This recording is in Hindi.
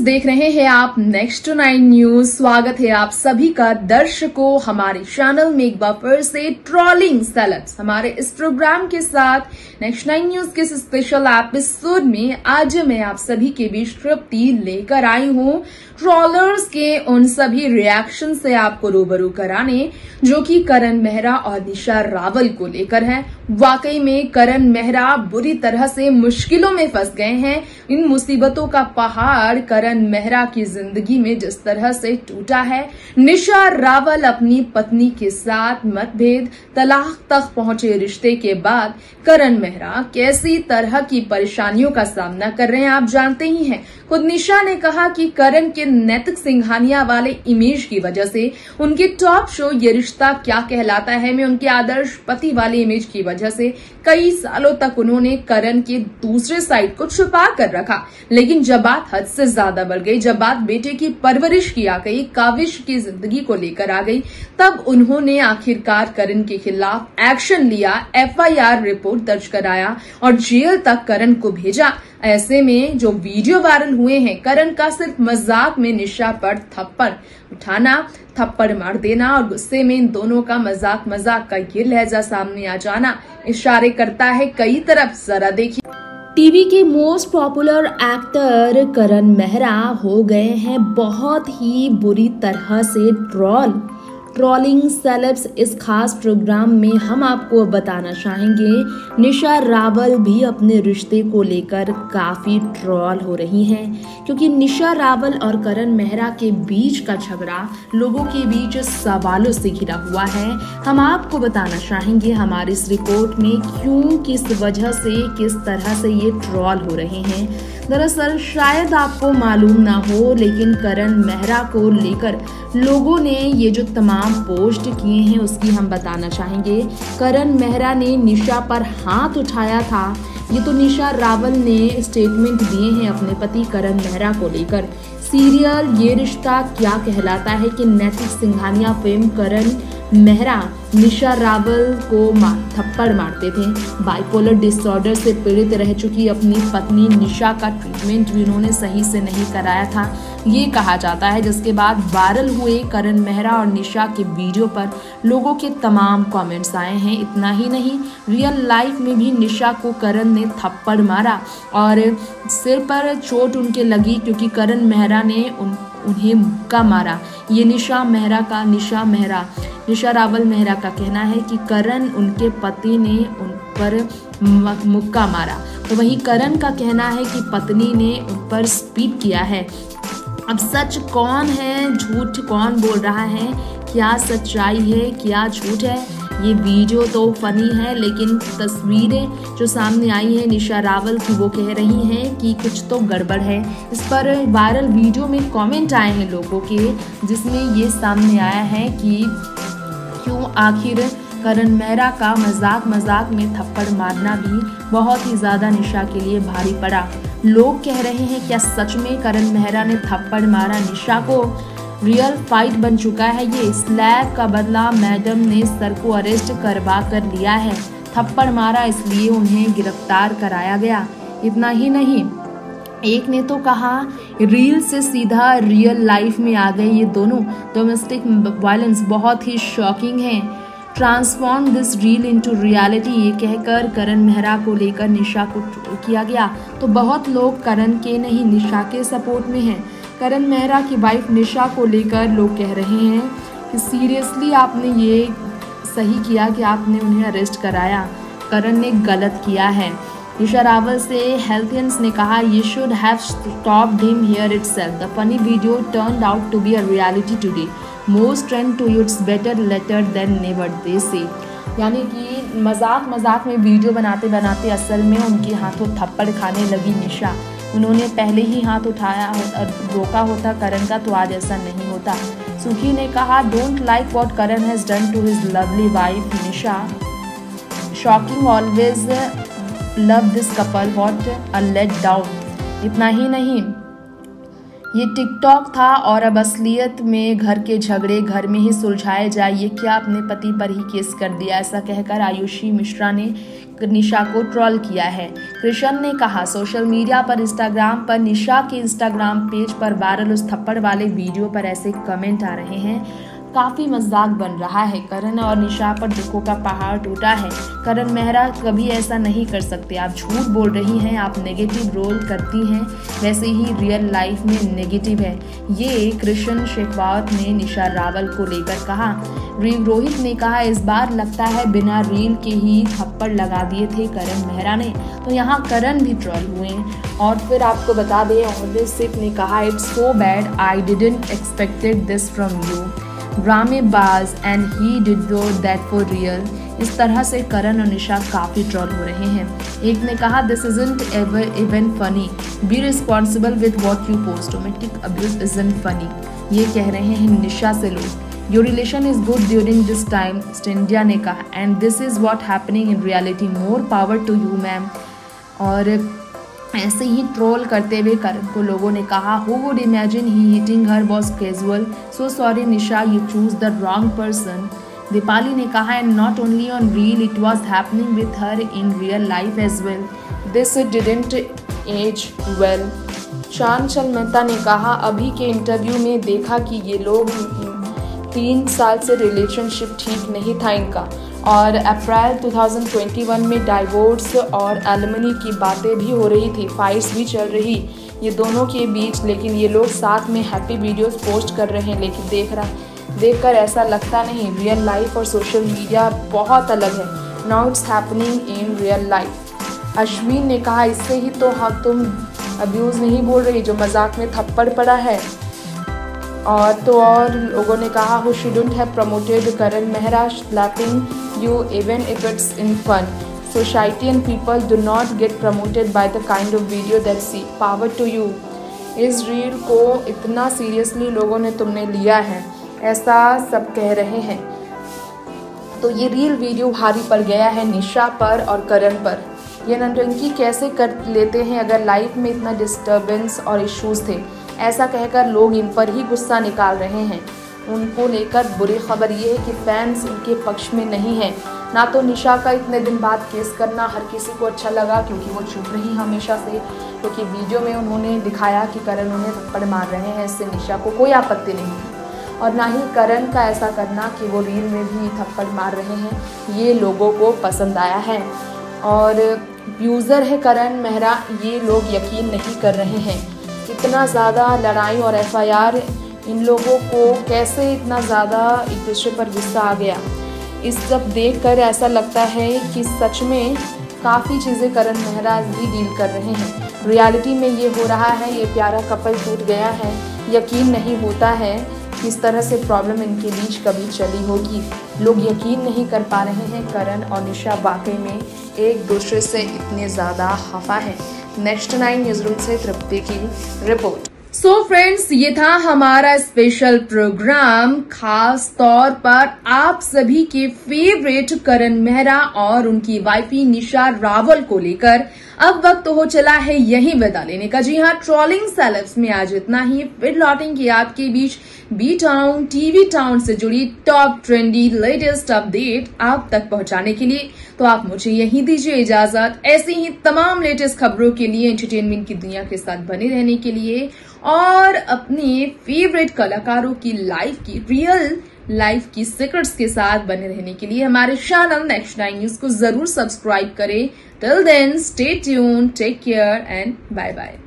देख रहे हैं आप नेक्स्ट 9 न्यूज। स्वागत है आप सभी का दर्शकों हमारे चैनल में एक बार फिर से ट्रोलिंग सेलेब्स हमारे इस प्रोग्राम के साथ नेक्स्ट 9 न्यूज के इस स्पेशल एपिसोड में आज मैं आप सभी के बीच तृप्ति लेकर आई हूँ ट्रोलर्स के उन सभी रिएक्शन से आपको रूबरू कराने जो कि करण मेहरा और निशा रावल को लेकर है। वाकई में करण मेहरा बुरी तरह से मुश्किलों में फंस गए हैं। इन मुसीबतों का पहाड़ करण मेहरा की जिंदगी में जिस तरह से टूटा है, निशा रावल अपनी पत्नी के साथ मतभेद तलाक तक पहुंचे रिश्ते के बाद करण मेहरा कैसी तरह की परेशानियों का सामना कर रहे हैं आप जानते ही हैं। खुद निशा ने कहा कि करण के नैतिक सिंघानिया वाले इमेज की वजह से, उनके टॉप शो ये रिश्ता क्या कहलाता है में उनके आदर्श पति वाले इमेज की वजह से कई सालों तक उन्होंने करण के दूसरे साइड को छुपा कर रखा। लेकिन जब बात हद से ज्यादा बढ़ गई, जब बात बेटे की परवरिश की आ गई, काविश की जिंदगी को लेकर आ गई, तब उन्होंने आखिरकार करण के खिलाफ एक्शन लिया, FIR रिपोर्ट दर्ज कराया और जेल तक करण को भेजा। ऐसे में जो वीडियो वायरल हुए हैं, करण का सिर्फ मजाक में निशा पर थप्पड़ उठाना, थप्पड़ मार देना और गुस्से में इन दोनों का मजाक का ये लहजा सामने आ जाना इशारे करता है कई तरफ। जरा देखिए। टीवी के मोस्ट पॉपुलर एक्टर करण मेहरा हो गए हैं बहुत ही बुरी तरह से ट्रोलिंग सेलेब्स। इस खास प्रोग्राम में हम आपको बताना चाहेंगे निशा रावल भी अपने रिश्ते को लेकर काफी ट्रोल हो रही हैं, क्योंकि निशा रावल और करण मेहरा के बीच का झगड़ा लोगों के बीच सवालों से घिरा हुआ है। हम आपको बताना चाहेंगे हमारी इस रिपोर्ट में क्यों, किस वजह से, किस तरह से ये ट्रोल हो रहे हैं। दरअसल शायद आपको मालूम ना हो, लेकिन करण मेहरा को लेकर लोगों ने ये जो तमाम पोस्ट किए हैं उसकी हम बताना चाहेंगे। करण मेहरा ने निशा पर हाथ उठाया था, ये तो निशा रावल ने स्टेटमेंट दिए हैं अपने पति करण मेहरा को लेकर। सीरियल ये रिश्ता क्या कहलाता है कि नैतिक सिंघानिया फेम करण मेहरा निशा रावल को थप्पड़ मारते थे। बाइपोलर डिसऑर्डर से पीड़ित रह चुकी अपनी पत्नी निशा का ट्रीटमेंट भी उन्होंने सही से नहीं कराया था, ये कहा जाता है। जिसके बाद वायरल हुए करण मेहरा और निशा के वीडियो पर लोगों के तमाम कमेंट्स आए हैं। इतना ही नहीं, रियल लाइफ में भी निशा को करण ने थप्पड़ मारा और सिर पर चोट उनके लगी क्योंकि करण मेहरा ने उन्हें मुक्का मारा। ये निशा रावल मेहरा का कहना है कि करण उनके पति ने उन पर मुक्का मारा, तो वहीं करण का कहना है कि पत्नी ने उन पर स्पीड किया है। अब सच कौन है, झूठ कौन बोल रहा है, क्या सच्चाई है, क्या झूठ है, ये वीडियो तो फनी है, लेकिन तस्वीरें जो सामने आई है निशा रावल की वो कह रही हैं कि कुछ तो गड़बड़ है। इस पर वायरल वीडियो में कमेंट आए हैं लोगों के, जिसमें ये सामने आया है कि क्यों आखिर करण मेहरा का मजाक में थप्पड़ मारना भी बहुत ही ज्यादा निशा के लिए भारी पड़ा। लोग कह रहे हैं क्या सच में करण मेहरा ने थप्पड़ मारा निशा को? रियल फाइट बन चुका है ये। स्लैब का बदला मैडम ने सर को अरेस्ट करवा कर लिया है, थप्पड़ मारा इसलिए उन्हें गिरफ्तार कराया गया। इतना ही नहीं, एक ने तो कहा रील से सीधा रियल लाइफ में आ गए ये दोनों। डोमेस्टिक वायलेंस बहुत ही शॉकिंग है, transform this reel into reality, ये कहकर करण मेहरा को लेकर निशा को ट्रोल किया गया। तो बहुत लोग करण के नहीं निशा के सपोर्ट में हैं। करण मेहरा की वाइफ निशा को लेकर लोग कह रहे हैं कि सीरियसली आपने ये सही किया कि आपने उन्हें अरेस्ट कराया, करण ने गलत किया है। निशा रावल से हेल्थियंस ने कहा you should have stopped him here itself, the funny video turned out to be a reality today, most trend to it's better later than never they say. यानी कि मजाक में वीडियो बनाते असल में उनके हाथों थप्पड़ खाने लगी निशा। उन्होंने पहले ही हाथ उठाया रोका होता करण का तो आज ऐसा नहीं होता। सुखी ने कहा don't like what Karan has done to his lovely wife Nisha, shocking, always love this couple, what a let down. इतना ही नहीं, ये टिकटॉक था और अब असलियत में घर के झगड़े घर में ही सुलझाए जाए, ये क्या अपने पति पर ही केस कर दिया, ऐसा कहकर आयुषी मिश्रा ने निशा को ट्रोल किया है। कृष्ण ने कहा, सोशल मीडिया पर इंस्टाग्राम पर निशा के इंस्टाग्राम पेज पर वायरल उस थप्पड़ वाले वीडियो पर ऐसे कमेंट आ रहे हैं, काफी मजाक बन रहा है। करण और निशा पर दुखों का पहाड़ टूटा है। करण मेहरा कभी ऐसा नहीं कर सकते, आप झूठ बोल रही हैं, आप नेगेटिव रोल करती हैं, वैसे ही रियल लाइफ में नेगेटिव है। ये कृष्ण शेखावत ने निशा रावल को लेकर कहा। रोहित ने कहा, इस बार लगता है बिना रील के ही थप्पड़ लगा दिए थे करण मेहरा ने, तो यहाँ करण भी ट्रोल हुए। और फिर आपको बता दें, ऑर्डिसिक ने कहा, it's so bad, I didn't expected this from you, ड्रामेबाज and he did that for real. इस तरह से करण और निशा काफी ट्रोल हो रहे हैं। एक ने कहा, this isn't ever even funny, be responsible with what you post, domestic abuse isn't funny. ये कह रहे हैं निशा से लोग। Your relation is good during this time, स्टेंडिया ने कहा, and this is what happening in reality, more power to you ma'am. और ऐसे ही ट्रोल करते हुए करण को लोगों ने कहा, who would imagine he hitting her was casual, so sorry Nisha, you choose the wrong person. Deepali ने कहा, and not only on reel, it was happening with her in real life as well, this didn't as well. Chanchal Mehta ने कहा, अभी के इंटरव्यू में देखा कि ये लोग 3 साल से रिलेशनशिप ठीक नहीं था इनका, और अप्रैल 2021 में डाइवोर्स और एलिमनी की बातें भी हो रही थी, फाइट्स भी चल रही ये दोनों के बीच, लेकिन ये लोग साथ में हैप्पी वीडियोस पोस्ट कर रहे हैं। लेकिन देखकर ऐसा लगता नहीं, रियल लाइफ और सोशल मीडिया बहुत अलग है। Now it's happening in real life. Ashwin ने कहा, इससे ही तो हाँ तुम अब्यूज़ नहीं बोल रही, जो मजाक में थप्पड़ पड़ा है। और लोगों ने कहा, who shouldn't have promoted Karan Mehra slapping you even if it's in fun, society and people do not get promoted by the kind of video that see, power to you. इस रील को इतना सीरियसली लोगों ने तुमने लिया है, ऐसा सब कह रहे हैं। तो ये रील वीडियो भारी पड़ गया है निशा पर और करण पर। ये नौटंकी कैसे कर लेते हैं अगर लाइफ में इतना डिस्टर्बेंस और इश्यूज थे, ऐसा कहकर लोग इन पर ही गुस्सा निकाल रहे हैं। उनको लेकर बुरी खबर ये है कि फैंस इनके पक्ष में नहीं है। ना तो निशा का इतने दिन बाद केस करना हर किसी को अच्छा लगा, क्योंकि वो चुप रही हमेशा से, क्योंकि वीडियो में उन्होंने दिखाया कि करण उन्हें थप्पड़ मार रहे हैं, इससे निशा को कोई आपत्ति नहीं थी। और ना ही करण का ऐसा करना कि वो रील में भी थप्पड़ मार रहे हैं, ये लोगों को पसंद आया है। और यूज़र है करण मेहरा, ये लोग यकीन नहीं कर रहे हैं। इतना ज़्यादा लड़ाई और FIR, इन लोगों को कैसे इतना ज़्यादा एक दूसरे पर गुस्सा आ गया। इस सब देखकर ऐसा लगता है कि सच में काफ़ी चीज़ें करण मेहरा भी डील कर रहे हैं। रियलिटी में ये हो रहा है, ये प्यारा कपल टूट गया है। यकीन नहीं होता है किस तरह से प्रॉब्लम इनके बीच कभी चली होगी। लोग यकीन नहीं कर पा रहे हैं करण और निशा वाकई में एक दूसरे से इतने ज़्यादा खफा है। नेक्स्ट 9 न्यूज़ रूम से तृप्ति की रिपोर्ट। सो फ्रेंड्स, ये था हमारा स्पेशल प्रोग्राम, खास तौर पर आप सभी के फेवरेट करण मेहरा और उनकी वाइफी निशा रावल को लेकर। अब वक्त हो चला है यही विदा लेने का। जी हाँ, ट्रोलिंग सेलेब्स में आज इतना ही। फिर लौटेंगे आपके बीच बी टाउन, टीवी टाउन से जुड़ी टॉप ट्रेंडी लेटेस्ट अपडेट आप तक पहुंचाने के लिए। तो आप मुझे यही दीजिए इजाजत। ऐसी ही तमाम लेटेस्ट खबरों के लिए, एंटरटेनमेंट की दुनिया के साथ बने रहने के लिए और अपने फेवरेट कलाकारों की रियल लाइफ की सीक्रेट्स के साथ बने रहने के लिए हमारे चैनल नेक्स्ट 9 न्यूज को जरूर सब्सक्राइब करें। Till then, stay tuned, take care and bye bye.